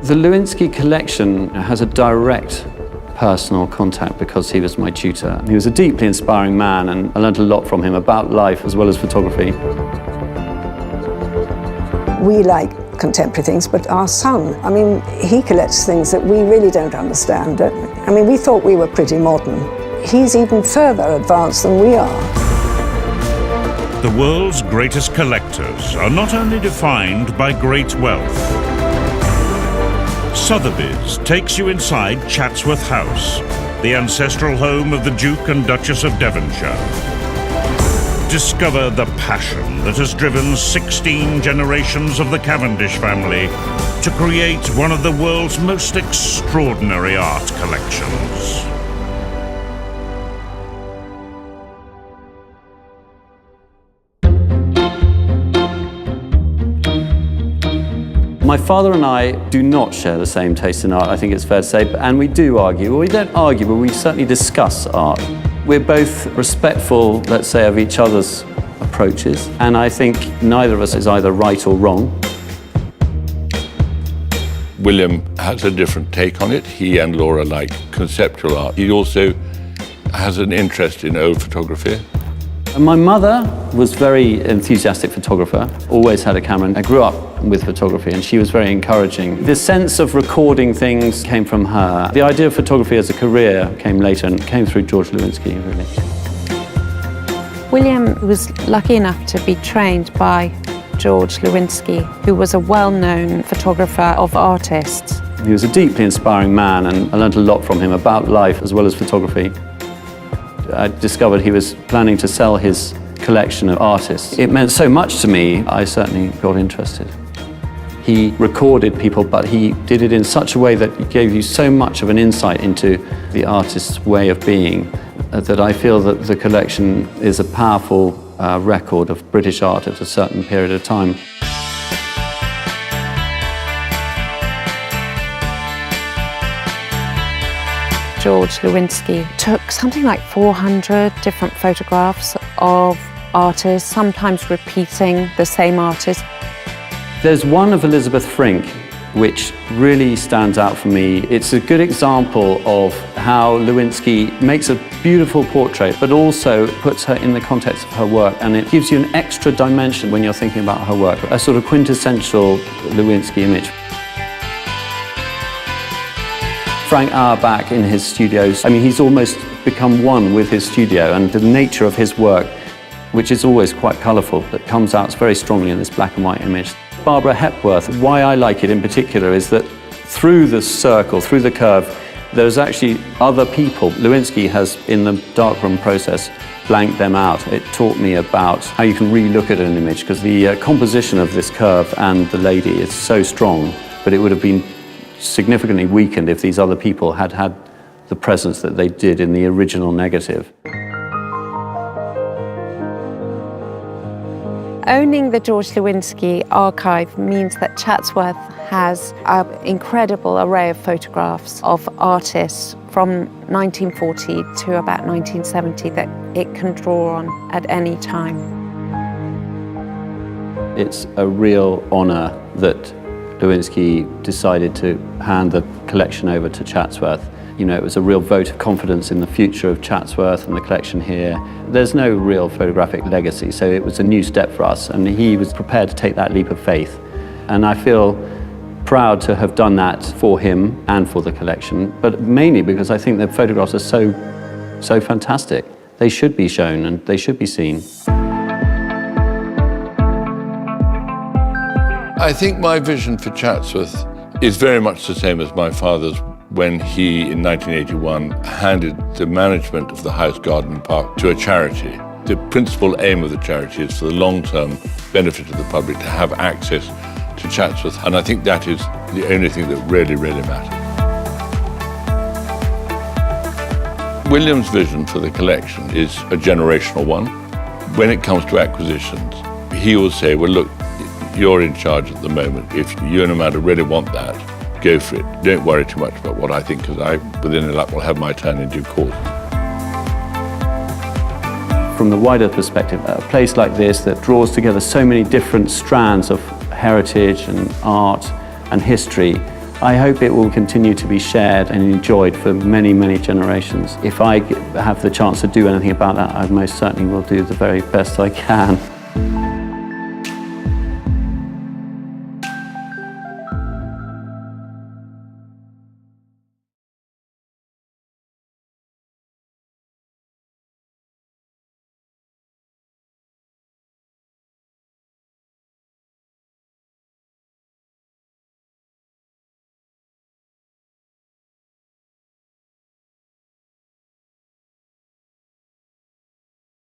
The Lewinski Collection has a direct personal contact because he was my tutor. He was a deeply inspiring man, and I learned a lot from him about life as well as photography. We like contemporary things, but our son, I mean, he collects things that we really don't understand. I mean, we thought we were pretty modern. He's even further advanced than we are. The world's greatest collectors are not only defined by great wealth. Sotheby's takes you inside Chatsworth House, the ancestral home of the Duke and Duchess of Devonshire. Discover the passion that has driven 16 generations of the Cavendish family to create one of the world's most extraordinary art collections. My father and I do not share the same taste in art, I think it's fair to say, and we do argue. Well, we don't argue, but we certainly discuss art. We're both respectful, let's say, of each other's approaches, and I think neither of us is either right or wrong. William has a different take on it. He and Laura like conceptual art. He also has an interest in old photography. My mother was a very enthusiastic photographer, always had a camera, and I grew up with photography, and she was very encouraging. The sense of recording things came from her. The idea of photography as a career came later and came through Jorge Lewinski, really. William was lucky enough to be trained by Jorge Lewinski, who was a well-known photographer of artists. He was a deeply inspiring man, and I learned a lot from him about life as well as photography. I discovered he was planning to sell his collection of artists. It meant so much to me, I certainly got interested. He recorded people, but he did it in such a way that gave you so much of an insight into the artist's way of being that I feel that the collection is a powerful record of British art at a certain period of time. Jorge Lewinski took something like 400 different photographs of artists, sometimes repeating the same artist. There's one of Elizabeth Frink which really stands out for me. It's a good example of how Lewinski makes a beautiful portrait but also puts her in the context of her work, and it gives you an extra dimension when you're thinking about her work, a sort of quintessential Lewinski image. Frank Auerbach in his studios, I mean, he's almost become one with his studio, and the nature of his work, which is always quite colourful, that comes out very strongly in this black and white image. Barbara Hepworth, why I like it in particular is that through the circle, through the curve, there's actually other people. Lewinski has, in the darkroom process, blanked them out. It taught me about how you can re-look at an image, because the composition of this curve and the lady is so strong, but it would have been significantly weakened if these other people had had the presence that they did in the original negative. Owning the Jorge Lewinski archive means that Chatsworth has an incredible array of photographs of artists from 1940 to about 1970 that it can draw on at any time. It's a real honour that Lewinski decided to hand the collection over to Chatsworth. You know, it was a real vote of confidence in the future of Chatsworth and the collection here. There's no real photographic legacy, so it was a new step for us, and he was prepared to take that leap of faith. And I feel proud to have done that for him and for the collection, but mainly because I think the photographs are so fantastic. They should be shown and they should be seen. I think my vision for Chatsworth is very much the same as my father's when he, in 1981, handed the management of the house, garden and park to a charity. The principal aim of the charity is for the long-term benefit of the public to have access to Chatsworth, and I think that is the only thing that really, really matters. William's vision for the collection is a generational one. When it comes to acquisitions, he will say, well, look, you're in charge at the moment. If you and Amanda really want that, go for it. Don't worry too much about what I think, because I, within a lap, will have my turn in due course. From the wider perspective, a place like this that draws together so many different strands of heritage and art and history, I hope it will continue to be shared and enjoyed for many, many generations. If I have the chance to do anything about that, I most certainly will do the very best I can.